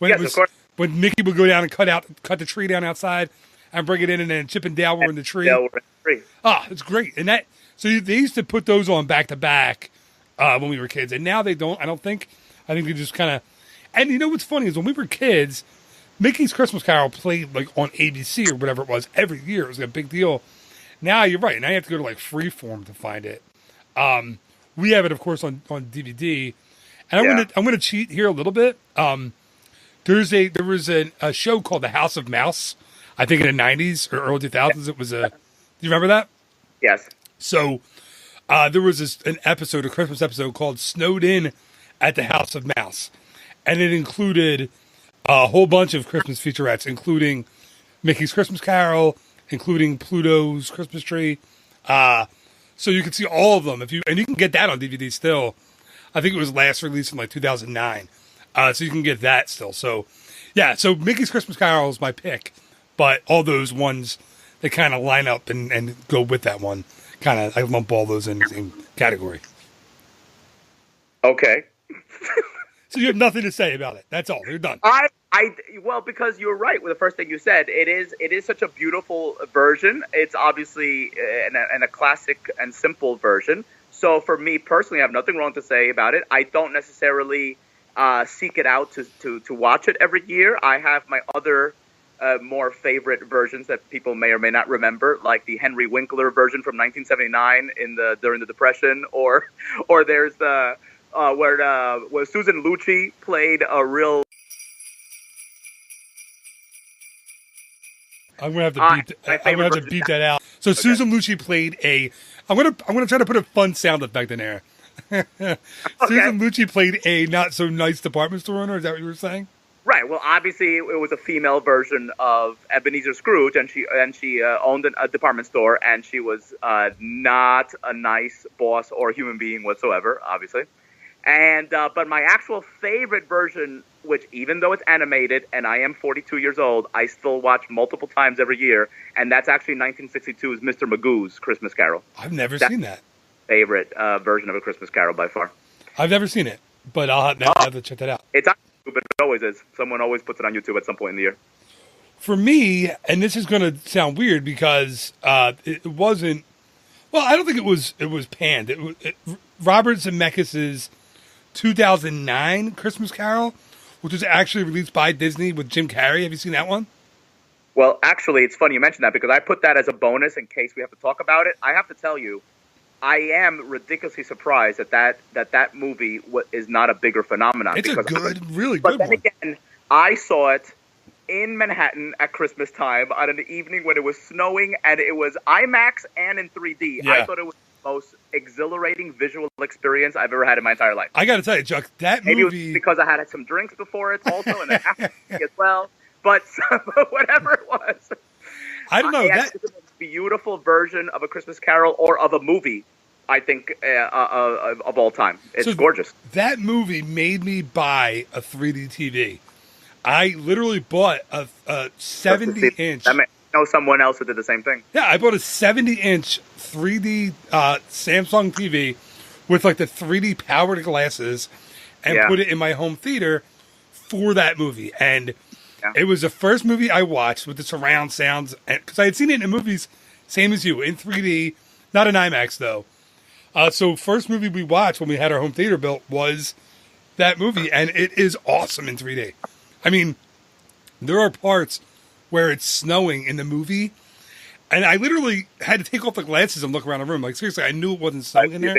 Yes, of course. When Mickey would go down and cut the tree down outside and bring it in, and then Chip and Dale were in the tree. It's great. And they used to put those on back to back when we were kids, and now they don't. I think they just kind of. And you know what's funny is when we were kids, Mickey's Christmas Carol played like on ABC or whatever it was every year. It was a big deal. Now you're right. Now you have to go to like Freeform to find it. We have it, of course, on DVD. And I'm gonna cheat here a little bit. There was a show called The House of Mouse. I think in the 90s or early 2000s. It was do you remember that? Yes. So there was a Christmas episode called Snowed In at the House of Mouse. And it included a whole bunch of Christmas featurettes, including Mickey's Christmas Carol, including Pluto's Christmas Tree. So you can see all of them and you can get that on DVD still. I think it was last released in like 2009. So you can get that still. So yeah, so Mickey's Christmas Carol is my pick, but all those ones that kind of line up and go with that one, I lump all those in the same category. Okay. So you have nothing to say about it. That's all. You're done. Well, because you're right with the first thing you said. It is such a beautiful version. It's obviously a classic and simple version. So for me personally, I have nothing wrong to say about it. I don't necessarily seek it out to watch it every year. I have my other more favorite versions that people may or may not remember, like the Henry Winkler version from 1979 during the Depression, or there's the where Susan Lucci played a real. I'm gonna have to beat that out. So okay. Susan Lucci played a. I'm gonna try to put a fun sound effect in there. Okay. Susan Lucci played a not so nice department store owner. Is that what you were saying? Right. Well, obviously it was a female version of Ebenezer Scrooge, and she owned a department store, and she was not a nice boss or human being whatsoever, obviously. And but my actual favorite version, which even though it's animated and I am 42 years old, I still watch multiple times every year, and that's actually 1962's Mr. Magoo's Christmas Carol. I've never seen that. Favorite version of A Christmas Carol by far. I've never seen it, but I'll have to check that out. It's on YouTube, but it always is. Someone always puts it on YouTube at some point in the year. For me, and this is going to sound weird because it wasn't. Well, I don't think it was panned. Robert Zemeckis' 2009 Christmas Carol, which was actually released by Disney with Jim Carrey. Have you seen that one? Well, actually, it's funny you mention that because I put that as a bonus in case we have to talk about it. I have to tell you, I am ridiculously surprised that movie is not a bigger phenomenon. It's really good But then one. again, I saw it in Manhattan at Christmas time on an evening when it was snowing, and it was IMAX and in 3D. Yeah. I thought it was the most exhilarating visual experience I've ever had in my entire life. I got to tell you, Chuck, that Maybe movie... it was because I had some drinks before it also, and after as well. But whatever it was. I don't know. It's a beautiful version of A Christmas Carol or of a movie, I think, of all time. It's gorgeous. That movie made me buy a 3D TV. I literally bought a 70-inch... I know someone else who did the same thing. Yeah, I bought a 70-inch 3D Samsung TV with like the 3D powered glasses and put it in my home theater for that movie. And it was the first movie I watched with the surround sounds, because I had seen it in movies, same as you, in 3D, not in IMAX though. So first movie we watched when we had our home theater built was that movie, and it is awesome in 3D. I mean, there are parts where it's snowing in the movie, and I literally had to take off the glasses and look around the room. Like, seriously, I knew it wasn't snowing in there.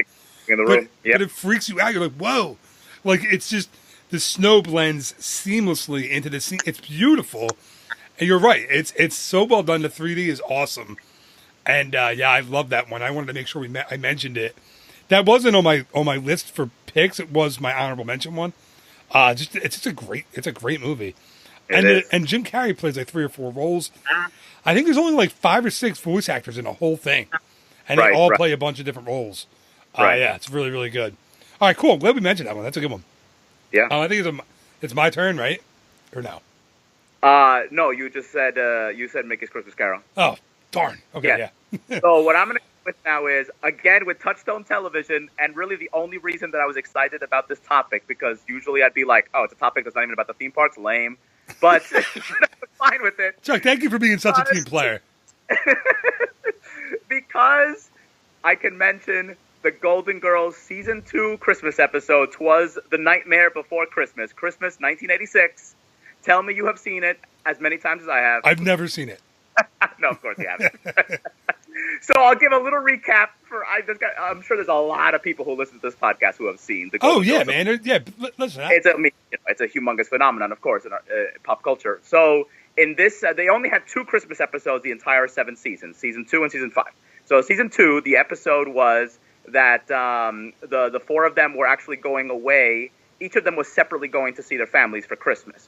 In the room. But it freaks you out. You're like, whoa. Like, it's just, the snow blends seamlessly into the scene. It's beautiful. And you're right. It's so well done. The 3D is awesome. And, I love that one. I wanted to make sure I mentioned it. That wasn't on my list for picks. It was my honorable mention one. It's just a great movie. And Jim Carrey plays like 3 or 4 roles. I think there's only like 5 or 6 voice actors in the whole thing, and they all play a bunch of different roles. Yeah, it's really, really good. All right, cool. I'm glad we mentioned that one. That's a good one. Yeah. I think it's my turn, right? Or no? No, you just said Mickey's Christmas Carol. Oh, darn. Okay, yeah. So what I'm going to go with now is, again, with Touchstone Television, and really the only reason that I was excited about this topic, because usually I'd be like, oh, it's a topic that's not even about the theme parks, lame. But I was fine with it. Chuck, thank you for being such a team player. Because I can mention the Golden Girls Season 2 Christmas episode. 'Twas the Nightmare Before Christmas. Christmas 1986. Tell me you have seen it as many times as I have. I've never seen it. No, of course you haven't. So I'll give a little recap. I'm sure there's a lot of people who listen to this podcast who have seen the Golden Girls. Man. Yeah, listen. It's a humongous phenomenon, of course, in our, pop culture. So in this, they only had 2 Christmas episodes the entire 7 seasons, season 2 and season 5. So season 2, the episode was that the 4 of them were actually going away. Each of them was separately going to see their families for Christmas.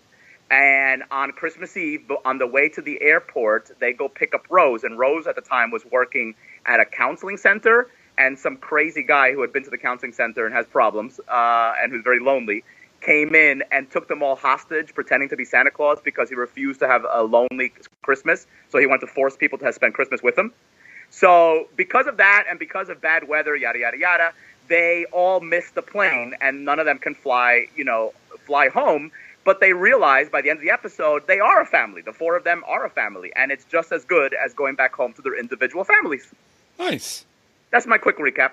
And on Christmas Eve, on the way to the airport, they go pick up Rose. And Rose at the time was working at a counseling center. And some crazy guy who had been to the counseling center and has problems and who's very lonely came in and took them all hostage, pretending to be Santa Claus because he refused to have a lonely Christmas. So he wanted to force people to spend Christmas with him. So because of that and because of bad weather, yada, yada, yada, they all missed the plane and none of them can fly home. But they realize by the end of the episode, they are a family. The 4 of them are a family. And it's just as good as going back home to their individual families. Nice. That's my quick recap.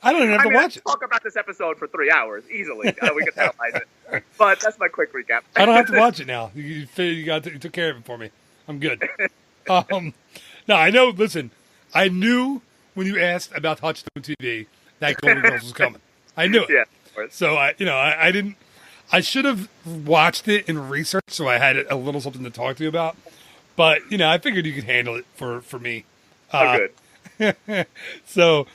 I don't even have to watch it. I could talk about this episode for 3 hours easily. We could analyze it. But that's my quick recap. I don't have to watch it now. You took care of it for me. I'm good. No, I know. Listen, I knew when you asked about Touchstone TV that Golden Girls was coming. I knew it. Yeah, of course. So I didn't. I should have watched it in research, so I had a little something to talk to you about. But I figured you could handle it for me. Good. So,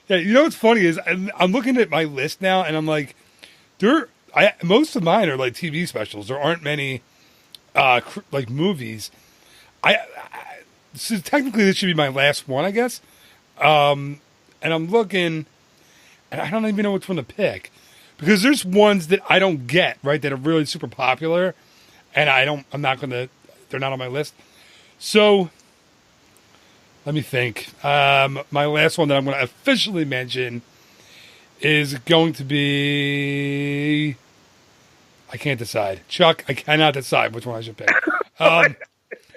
yeah, what's funny is I'm looking at my list now, and I'm like, most of mine are like TV specials. There aren't many like movies. So technically, this should be my last one, I guess. And I'm looking, and I don't even know which one to pick. Because there's ones that I don't get, right, that are really super popular, and they're not on my list. So, let me think. My last one that I'm going to officially mention is going to be, I can't decide. Chuck, I cannot decide which one I should pick. All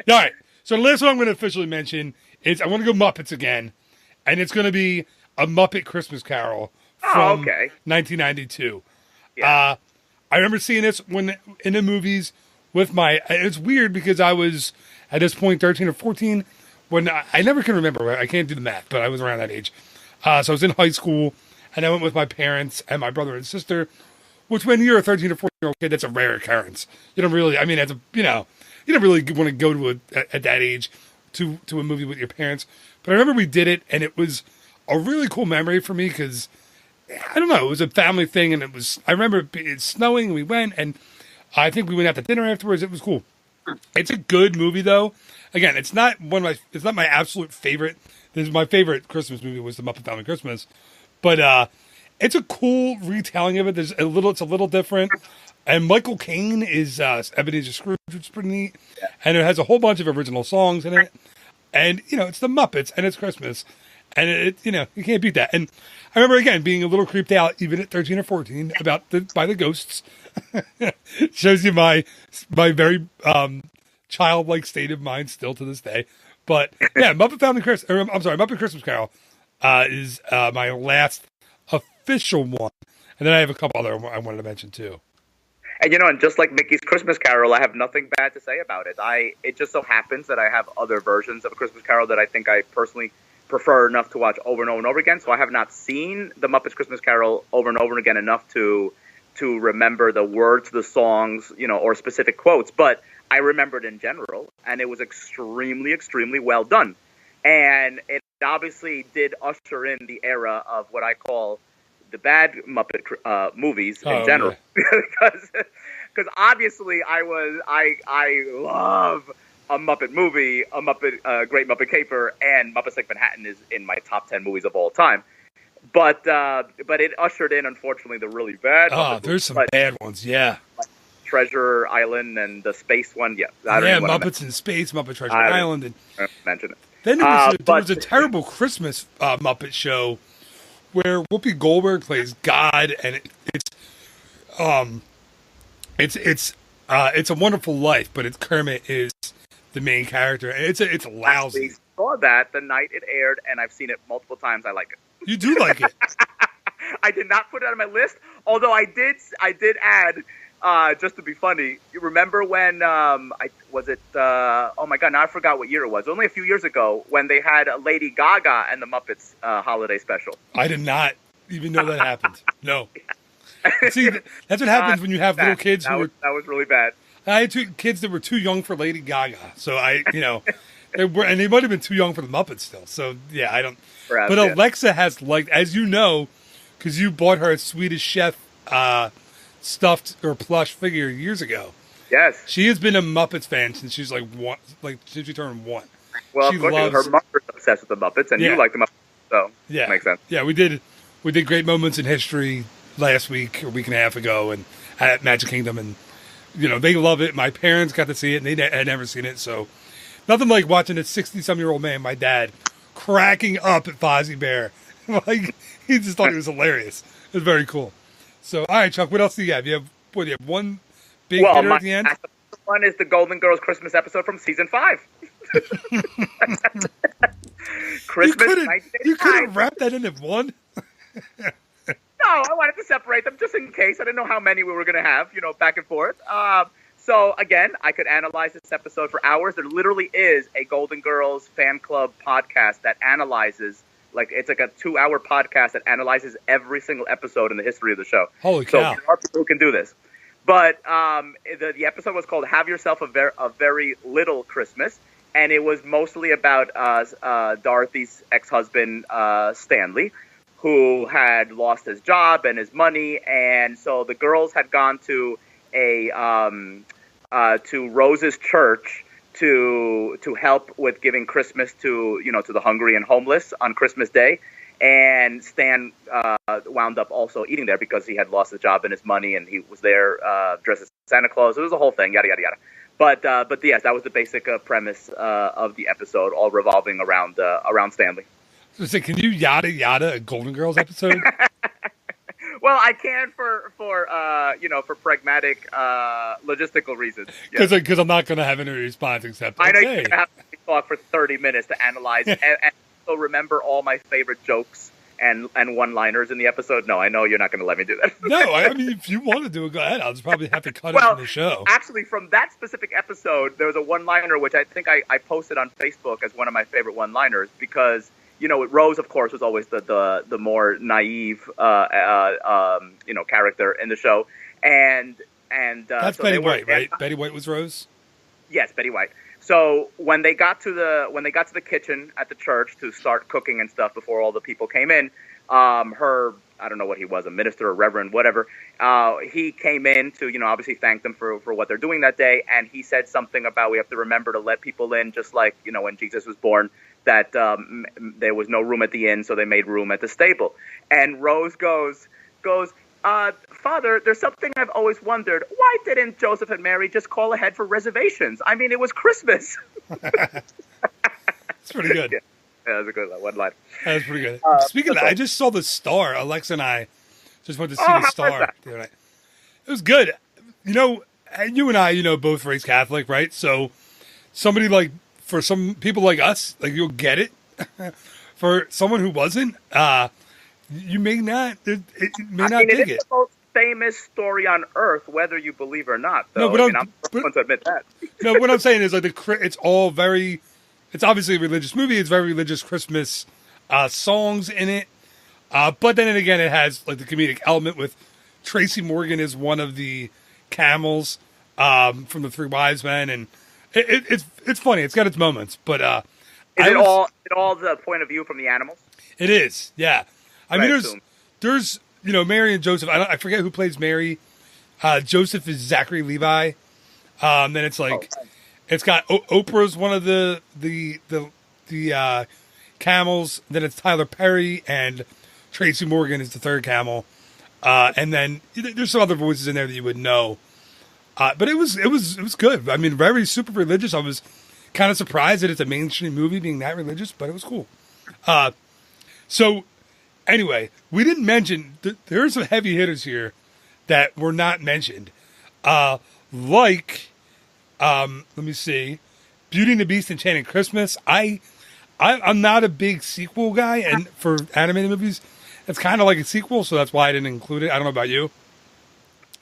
right, so the last one I'm going to officially mention is, I want to go Muppets again, and it's going to be A Muppet Christmas Carol. From 1992. Yeah. I remember seeing this when in the movies with it's weird because I was at this point 13 or 14 when I never can remember. I can't do the math, but I was around that age. So I was in high school and I went with my parents and my brother and sister, which when you're a 13 or 14-year-old kid, that's a rare occurrence. You don't really, you don't really want to go to at that age to a movie with your parents. But I remember we did it and it was a really cool memory for me because I don't know. It was a family thing, and I remember it snowing, and we went, and I think we went out to dinner afterwards. It was cool. It's a good movie, though. Again, it's not my absolute favorite. This is my favorite Christmas movie was The Muppet Family Christmas, but it's a cool retelling of it. It's a little different, and Michael Caine is Ebenezer Scrooge, which is pretty neat, and it has a whole bunch of original songs in it, and it's the Muppets, and it's Christmas. And you can't beat that. And I remember again being a little creeped out, even at 13 or 14, by the ghosts. Shows you my very childlike state of mind still to this day. But yeah, Muppet Christmas Carol is my last official one, and then I have a couple other I wanted to mention too. And and just like Mickey's Christmas Carol, I have nothing bad to say about it. It just so happens that I have other versions of A Christmas Carol that I think I personally prefer enough to watch over and over and over again. So I have not seen The Muppets Christmas Carol over and over again enough to remember the words to the songs, or specific quotes. But I remember it in general, and it was extremely, extremely well done. And it obviously did usher in the era of what I call the bad Muppet movies in general, because obviously I love a Muppet movie, a Muppet Great Muppet Caper, and Muppets Take Manhattan is in my top 10 movies of all time. But it ushered in, unfortunately, the really bad. Oh, there's some bad ones, yeah. Like Treasure Island and the space one, yeah. Muppets in Space, Muppet Treasure Island, and mention it. Then there was a terrible Christmas Muppet show where Whoopi Goldberg plays God, and it's a Wonderful Life, but Kermit is the main character, and it's lousy. I saw that the night it aired, and I've seen it multiple times. I like it. You do like it. I did not put it on my list, although I did add just to be funny, you remember when oh my god, now I forgot what year it was. Only a few years ago when they had Lady Gaga and the Muppets holiday special. I did not even know that happened. No. See, that's what happens when you have little kids that was really bad. I had two kids that were too young for Lady Gaga, so they might have been too young for the Muppets still. So yeah, I don't. Perhaps, but yeah. Alexa has as you know, because you bought her a Swedish Chef stuffed or plush figure years ago. Yes, she has been a Muppets fan since she's since she turned 1. Well, of course, her mother's obsessed with the Muppets, and you like the Muppets, so yeah, makes sense. Yeah, we did great moments in history last week or week and a half ago, and at Magic Kingdom, and they love it. My parents got to see it, and they had never seen it, so nothing like watching a 60-some-year-old man, my dad, cracking up at Fozzie Bear. Like, he just thought it was hilarious. It was very cool. So, all right, Chuck, what else do you have? You have one big hitter at the end? One is the Golden Girls Christmas episode from season 5. Christmas. You couldn't wrap that into one? No, I wanted to separate them just in case. I didn't know how many we were going to have, back and forth. So, again, I could analyze this episode for hours. There literally is a Golden Girls fan club podcast that analyzes, it's like a 2-hour podcast that analyzes every single episode in the history of the show. Holy cow. So there are people who can do this. But the episode was called Have Yourself a Very Little Christmas, and it was mostly about Dorothy's ex-husband, Stanley, who had lost his job and his money, and so the girls had gone to to Rose's church to help with giving Christmas to the hungry and homeless on Christmas Day, and Stan wound up also eating there because he had lost his job and his money, and he was there dressed as Santa Claus. It was a whole thing, yada yada yada. But yes, that was the basic premise of the episode, all revolving around Stanley. So can you yada yada a Golden Girls episode? Well, I can for pragmatic logistical reasons. Because I'm not going to have any response except I know you're going to have to talk for 30 minutes to analyze and also remember all my favorite jokes and one-liners in the episode. No, I know you're not going to let me do that. No, I mean, if you want to do it, go ahead. I'll just probably have to cut it from the show. Actually, from that specific episode, there was a one-liner which I think I posted on Facebook as one of my favorite one-liners because Rose, of course, was always the more naive, character in the show, and that's so Betty White, right? Betty White was Rose. Yes, Betty White. So when they got to the kitchen at the church to start cooking and stuff before all the people came in, I don't know what he was, a minister or reverend, whatever. He came in to obviously thank them for what they're doing that day, and he said something about we have to remember to let people in, just like when Jesus was born. That there was no room at the inn, so they made room at the stable. And Rose goes, Father, there's something I've always wondered. Why didn't Joseph and Mary just call ahead for reservations? I mean, it was Christmas. That's pretty good. Yeah, that was a good one line. That was pretty good. Speaking of that, I just saw The Star. Alexa and I just went to see The Star the other night. It was good. And you and I, both raised Catholic, right? So somebody for some people like us, you'll get it. For someone who wasn't, you may not. It may not dig it. It's the most famous story on earth, whether you believe or not. Though. No, but I'm the first one to admit that. No, what I'm saying is it's all very. It's obviously a religious movie. It's very religious Christmas songs in it, but then again, it has the comedic element with Tracy Morgan is one of the camels from the Three Wise Men, and it's funny. It's got its moments, but is it all the point of view from the animals? It is, yeah. I mean, there's Mary and Joseph. I forget who plays Mary. Joseph is Zachary Levi. Then it's it's got Oprah's one of the camels. Then it's Tyler Perry and Tracy Morgan is the third camel. And then there's some other voices in there that you would know. But it was good. I mean, very super religious. I was kind of surprised that it's a mainstream movie being that religious, but it was cool. So anyway, we didn't mention there are some heavy hitters here that were not mentioned. Let me see, Beauty and the Beast, Enchanted Christmas. I'm not a big sequel guy, and for animated movies, it's kind of like a sequel, so that's why I didn't include it. I don't know about you.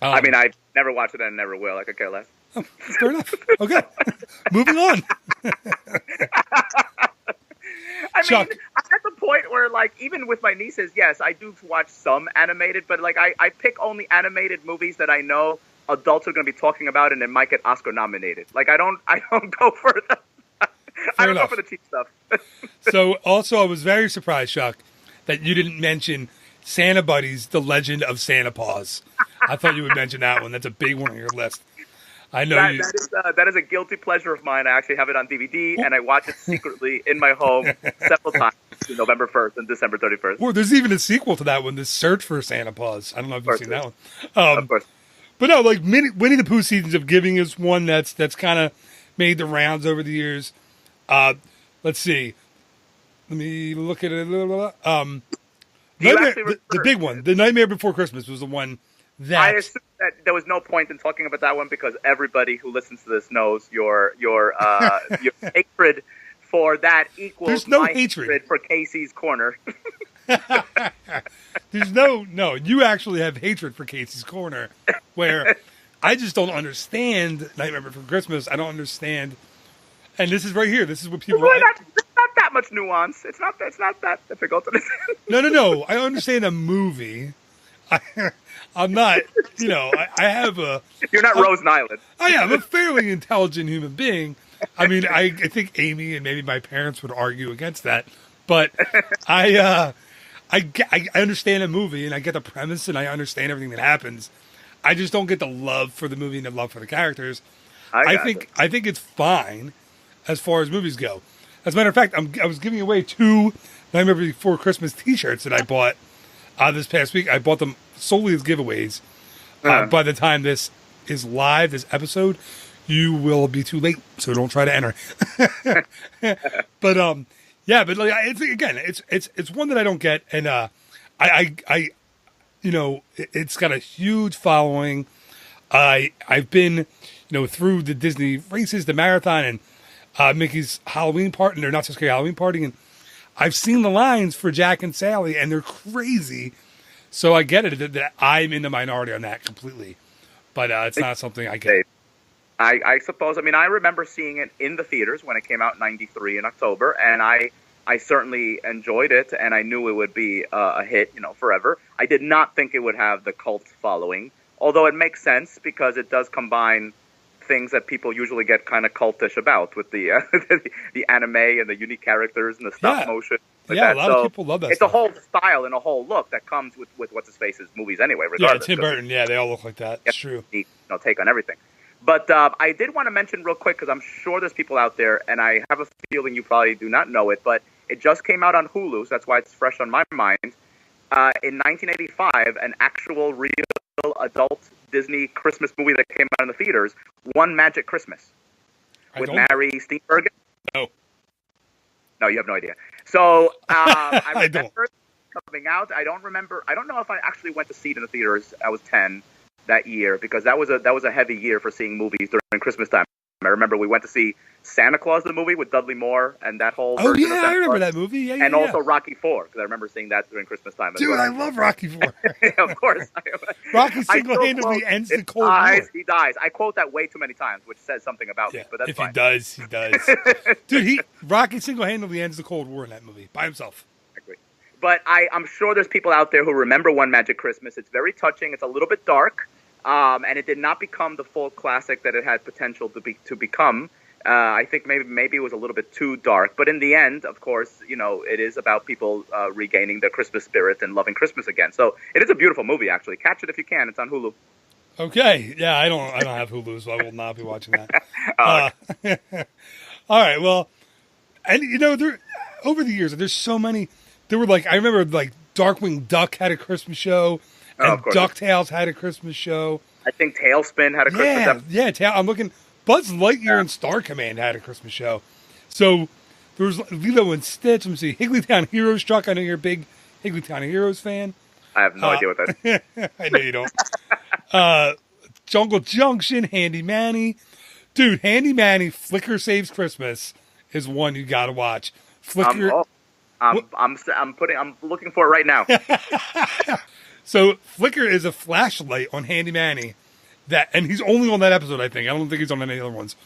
I mean, I've Never watched it and never will. I could care less. Oh, fair enough. Okay. Moving on. I Chuck. mean, I'm at the point where, like, even with my nieces, yes, I do watch some animated, but, like, I pick only animated movies that I know adults are going to be talking about and it might get Oscar nominated. Like, I don't go for the enough. go for the cheap stuff. So, also, I was very surprised, Chuck, that you didn't mention Santa Buddies, The Legend of Santa Paws. I thought you would mention that one. That's a big one on your list. I know that is a guilty pleasure of mine. I actually have it on DVD, and I watch it secretly in my home several times between November 1st and December 31st. Well, there's even a sequel to that one, The Search for Santa Paws. I don't know if you've seen that one. Of course. But no, like Winnie the Pooh Seasons of Giving is one that's kind of made the rounds over the years. Let's see. Let me look at it. The big one, The Nightmare Before Christmas, was the one that I assume that there was no point in talking about that one because everybody who listens to this knows your hatred for that equals There's no my hatred for Casey's Corner. There's no. You actually have hatred for Casey's Corner, where I just don't understand Nightmare Before Christmas. I don't understand, and this is right here. This is what people. Really not that much nuance. It's not that difficult to understand. No. I understand a movie. I'm not. I have a. You're not Rose Nyland. I'm a fairly intelligent human being. I mean, I think Amy and maybe my parents would argue against that, but I understand a movie and I get the premise and I understand everything that happens. I just don't get the love for the movie and the love for the characters. I think it's fine as far as movies go. As a matter of fact, I was giving away 2 Nightmare Before Christmas T-shirts that I bought this past week. I bought them solely as giveaways. By the time this is live, this episode, you will be too late, so don't try to enter. But like it's one that I don't get, and it's got a huge following. I've been through the Disney races, the marathon, and Mickey's Halloween party, and their Not So Scary Halloween party, and I've seen the lines for Jack and Sally, and they're crazy. So I get it that I'm in the minority on that completely, but it's not something I get. I suppose. I mean, I remember seeing it in the theaters when it came out in '93 in October, and I certainly enjoyed it, and I knew it would be a hit, forever. I did not think it would have the cult following, although it makes sense because it does combine things that people usually get kind of cultish about with the the anime and the unique characters and the stop motion. A lot of people love that. It's a whole style and a whole look that comes with what's his face's movies anyway. Regardless, Tim Burton. Yeah, they all look like that. It's true. Take on everything. But I did want to mention real quick because I'm sure there's people out there, and I have a feeling you probably do not know it, but it just came out on Hulu, so that's why it's fresh on my mind. In 1985, an actual real adult Disney Christmas movie that came out in the theaters, One Magic Christmas, with Mary Steenburgen. No, you have no idea. So I remember coming out. I don't know if I actually went to see it in the theaters. I was 10 that year because that was a heavy year for seeing movies during Christmas time. I remember we went to see Santa Claus the movie with Dudley Moore and that whole version of Santa I remember Claus. that movie. And also Rocky IV because I remember seeing that during Christmas time. Dude, I love Rocky IV. Of course. Rocky single-handedly ends the Cold War. He dies. I quote that way too many times, which says something about me, but that's fine. He does. Dude, Rocky single-handedly ends the Cold War in that movie by himself. I agree. But I'm sure there's people out there who remember One Magic Christmas. It's very touching. It's a little bit dark, and it did not become the full classic that it had potential to become. I think maybe it was a little bit too dark, but in the end, of course, it is about people regaining their Christmas spirit and loving Christmas again. So it is a beautiful movie, actually. Catch it if you can. It's on Hulu. Okay, yeah, I don't have Hulu, so I will not be watching that. All right, well, and there over the years, there's so many. There were I remember Darkwing Duck had a Christmas show, and DuckTales had a Christmas show. I think Tailspin had a Christmas episode. Yeah, I'm looking. Buzz Lightyear and Star Command had a Christmas show. So there was Lilo and Stitch. Let me see. Higglytown Heroes, Chuck. I know you're a big Higglytown Heroes fan. I have no idea what that is. I know you don't. Jungle Junction, Handy Manny. Dude, Handy Manny, Flicker Saves Christmas is one you got to watch. Flicker. I'm looking for it right now. So Flicker is a flashlight on Handy Manny and he's only on that episode, I think. I don't think he's on any other ones.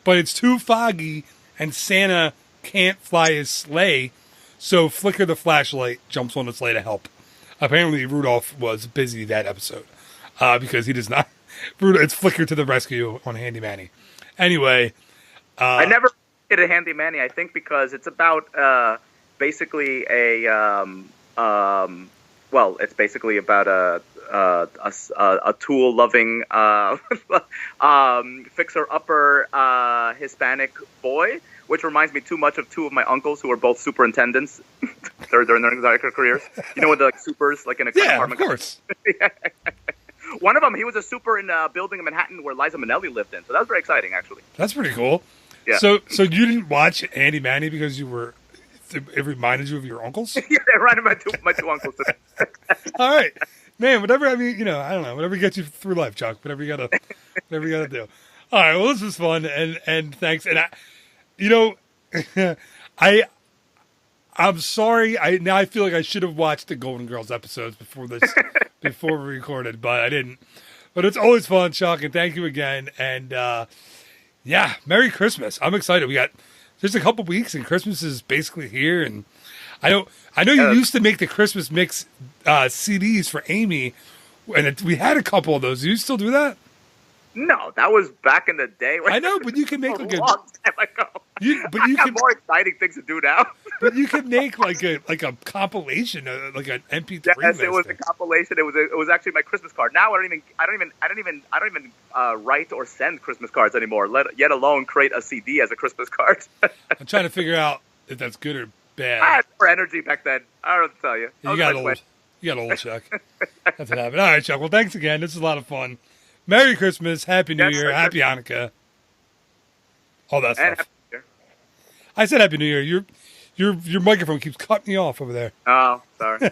But it's too foggy, and Santa can't fly his sleigh, so Flicker the flashlight jumps on the sleigh to help. Apparently, Rudolph was busy that episode because he does not. It's Flicker to the rescue on Handy Manny. Anyway, I never did a Handy Manny. I think because it's about basically it's basically about a tool-loving fixer-upper Hispanic boy, which reminds me too much of two of my uncles who were both superintendents during their entire careers. You know, with the supers, like in a apartment. Of course. One of them, he was a super in a building in Manhattan where Liza Minnelli lived in. So that was very exciting, actually. That's pretty cool. Yeah. So you didn't watch Handy Manny because it reminded you of your uncles? Yeah, it reminded my two uncles. All right. Man, whatever, I mean, I don't know, whatever gets you through life, Chuck, whatever you gotta do. All right, well, this was fun, and thanks. And I'm sorry, now I feel like I should have watched the Golden Girls episodes before we recorded, but I didn't. But it's always fun, Chuck, and thank you again. And, Merry Christmas. I'm excited. We got just a couple weeks, and Christmas is basically here, and I know you used to make the Christmas mix CDs for Amy, and we had a couple of those. Do you still do that? No, that was back in the day. I know, but you can make a long time ago. You have more exciting things to do now. But you could make like a compilation, like an MP3. Yes, it was a compilation. It was actually my Christmas card. Now I don't even write or send Christmas cards anymore. Yet alone create a CD as a Christmas card. I'm trying to figure out if that's good or bad. I had more energy back then. I don't know what to tell you. You got old, Chuck. That's what happened. All right, Chuck. Well, thanks again. This is a lot of fun. Merry Christmas, Happy New Year, Happy Hanukkah, all that stuff. Happy New Year. I said Happy New Year. Your microphone keeps cutting me off over there. Oh, sorry.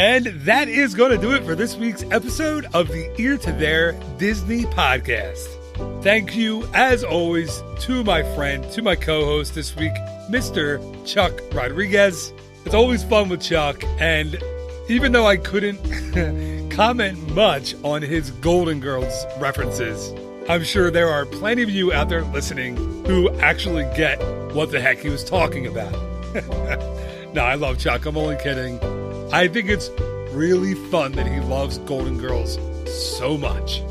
And that is going to do it for this week's episode of the Ear to There Disney Podcast. Thank you, as always, to my friend, to my co-host this week, Mr. Chuck Rodriguez. It's always fun with Chuck, and even though I couldn't comment much on his Golden Girls references, I'm sure there are plenty of you out there listening who actually get what the heck he was talking about. No, I love Chuck. I'm only kidding. I think it's really fun that he loves Golden Girls so much.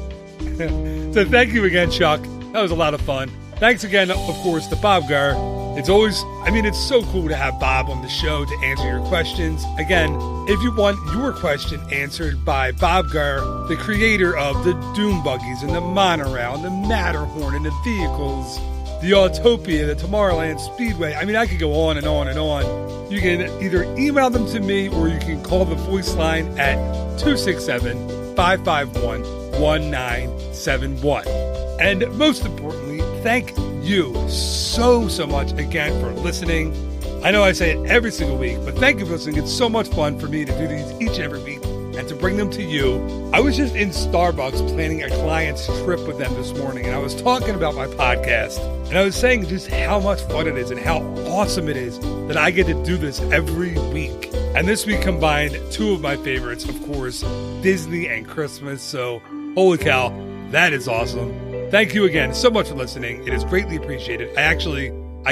So thank you again, Chuck. That was a lot of fun. Thanks again, of course, to Bob Gurr. It's so cool to have Bob on the show to answer your questions. Again, if you want your question answered by Bob Gurr, the creator of the Doom Buggies and the Monorail and the Matterhorn and the vehicles, the Autopia, the Tomorrowland Speedway. I could go on and on and on. You can either email them to me or you can call the voice line at 267-551-1971. And most importantly, thank you so much again for listening. I know I say it every single week, but thank you for listening. It's so much fun for me to do these each and every week and to bring them to you. I was just in Starbucks planning a client's trip with them this morning, and I was talking about my podcast, and I was saying just how much fun it is and how awesome it is that I get to do this every week. And this week combined two of my favorites, of course, Disney and Christmas. So, holy cow, that is awesome. Thank you again so much for listening. It is greatly appreciated. I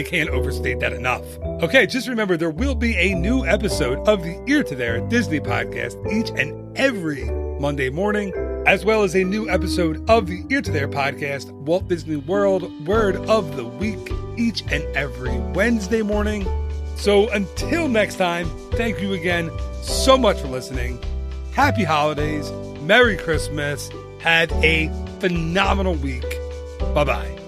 can't overstate that enough. Okay, just remember there will be a new episode of the Ear to There Disney Podcast each and every Monday morning, as well as a new episode of the Ear to There Podcast, Walt Disney World Word of the Week, each and every Wednesday morning. So until next time, thank you again so much for listening. Happy holidays, Merry Christmas, have a phenomenal week. Bye-bye.